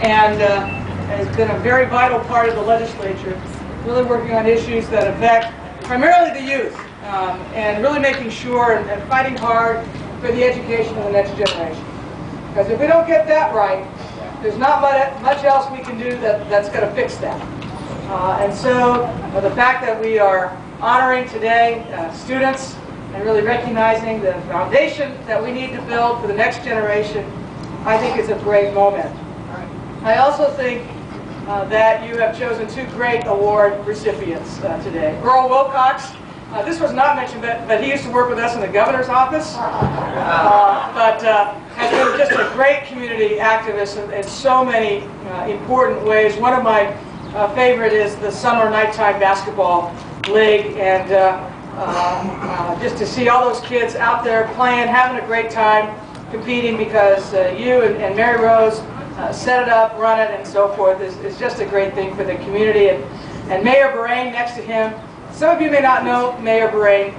and has been a very vital part of the legislature, really working on issues that affect primarily the youth, and really making sure and fighting hard for the education of the next generation. Because if we don't get that right, there's not much else we can do that's going to fix that. And so the fact that we are honoring today students and really recognizing the foundation that we need to build for the next generation, I think is a great moment. I also think that you have chosen two great award recipients today. Earl Wilcox, this was not mentioned, but he used to work with us in the governor's office, but has been just a great community activist in so many important ways. One of my favorite is the Summer Nighttime Basketball League, and just to see all those kids out there playing, having a great time, competing because you and Mary Rose set it up, run it, and so forth is just a great thing for the community. And Mayor Borane next to him. Some of you may not know Mayor Borane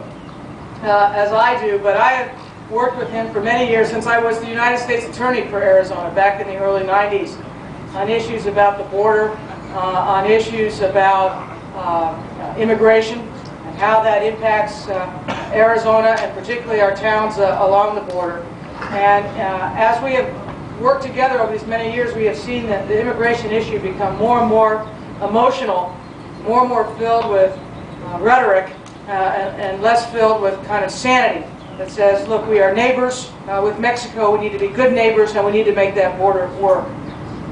as I do, but I have worked with him for many years since I was the United States Attorney for Arizona back in the early 90s on issues about the border, on issues about immigration and how that impacts Arizona and particularly our towns along the border. And as we have worked together over these many years, we have seen that the immigration issue become more and more emotional, more and more filled with rhetoric, and less filled with kind of sanity that says, look, we are neighbors with Mexico, we need to be good neighbors, and we need to make that border work.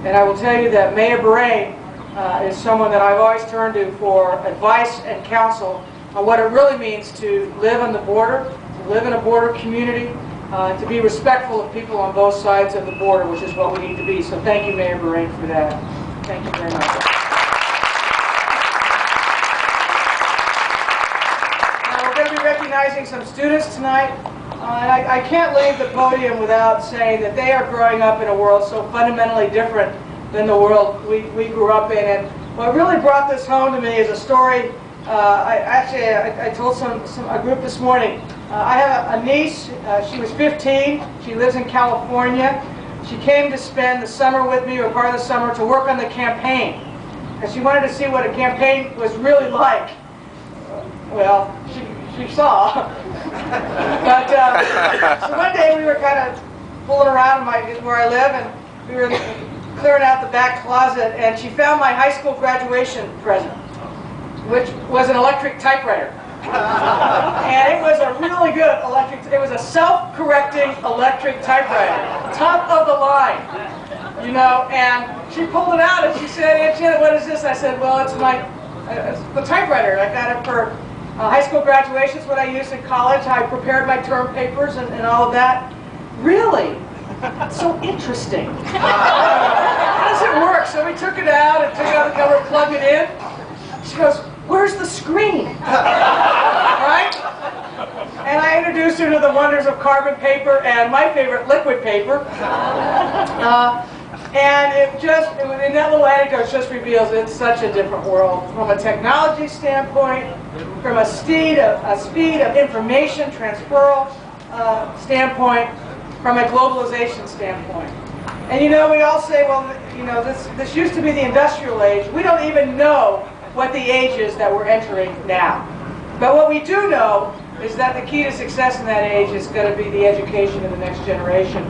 And I will tell you that Mayor Borane is someone that I've always turned to for advice and counsel on what it really means to live on the border, to live in a border community, to be respectful of people on both sides of the border, which is what we need to be. So thank you, Mayor Borane, for that. Thank you very much. Now we're going to be recognizing some students tonight. I can't leave the podium without saying that they are growing up in a world so fundamentally different than the world we grew up in. And what really brought this home to me is a story. I told a group this morning. I have a niece. She was 15. She lives in California. She came to spend the summer with me, or part of the summer, to work on the campaign. And she wanted to see what a campaign was really like. Well, she saw. But so one day we were kind of fooling around where I live, and we were clearing out the back closet, and she found my high school graduation present, which was an electric typewriter. And it was a really good it was a self-correcting electric typewriter, top of the line, you know. And she pulled it out and she said, "Aunt Janet, what is this?" I said, "Well, it's the typewriter. I got it for high school graduation. It's what I used in college. I prepared my term papers and all of that." "Really? So interesting." "How does it work?" So we took it out and took it out of the cover, plugged it in. She goes, "Where's the screen?" Right? And I introduced her to the wonders of carbon paper and my favorite, liquid paper. And in that little anecdote, just reveals it's such a different world from a technology standpoint, from a speed of information transferal standpoint, from a globalization standpoint. And you know, we all say, well, you know, this used to be the industrial age. We don't even know what the age is that we're entering now. But what we do know is that the key to success in that age is going to be the education of the next generation.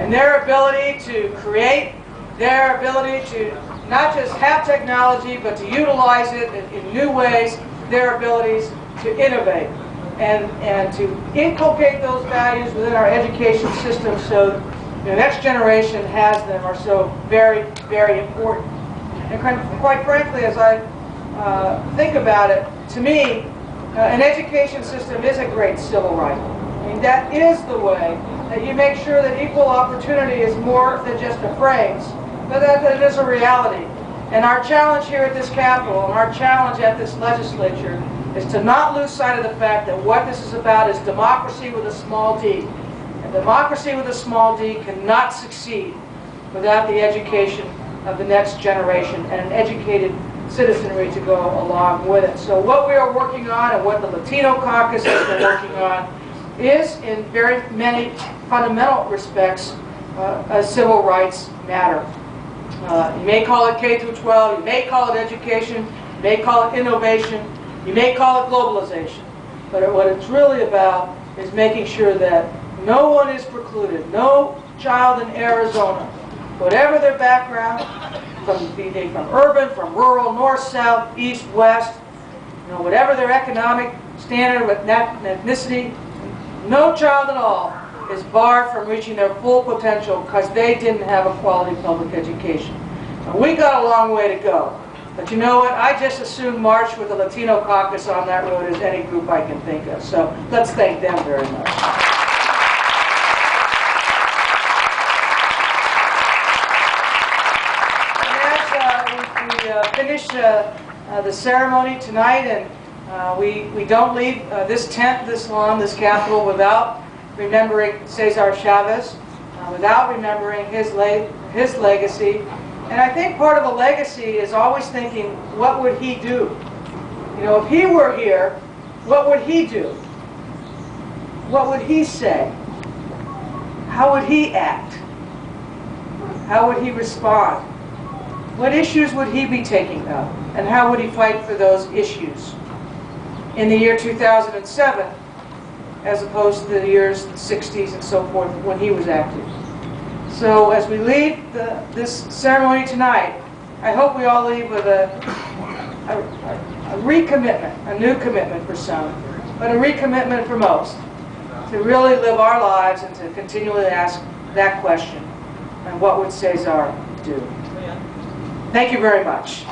And their ability to create, their ability to not just have technology, but to utilize it in new ways, their abilities to innovate and to inculcate those values within our education system so the next generation has them are so very, very important. And quite frankly, as I think about it, to me, an education system is a great civil right. I mean, that is the way that you make sure that equal opportunity is more than just a phrase, but that it is a reality. And our challenge here at this Capitol, and our challenge at this legislature, is to not lose sight of the fact that what this is about is democracy with a small d. And democracy with a small d cannot succeed without the education of the next generation and an educated citizenry to go along with it. So what we are working on and what the Latino Caucus has been working on is, in very many fundamental respects, a civil rights matter. You may call it K through 12, you may call it education, you may call it innovation, you may call it globalization. But what it's really about is making sure that no one is precluded, no child in Arizona, whatever their background, be they from urban, from rural, north, south, east, west, whatever their economic standard with ethnicity, no child at all is barred from reaching their full potential because they didn't have a quality public education. Now, we got a long way to go. But you know what? I just as soon march with the Latino caucus on that road as any group I can think of. So let's thank them very much. And as we finish the ceremony tonight, and we don't leave this tent, this lawn, this Capitol without remembering Cesar Chavez, without remembering his legacy. And I think part of a legacy is always thinking, what would he do? If he were here, what would he do? What would he say? How would he act? How would he respond? What issues would he be taking up? And how would he fight for those issues in the year 2007, as opposed to the years 60s and so forth when he was active? So as we leave this ceremony tonight, I hope we all leave with a recommitment, a new commitment for some, but a recommitment for most, to really live our lives and to continually ask that question, and what would Cesar do? Thank you very much.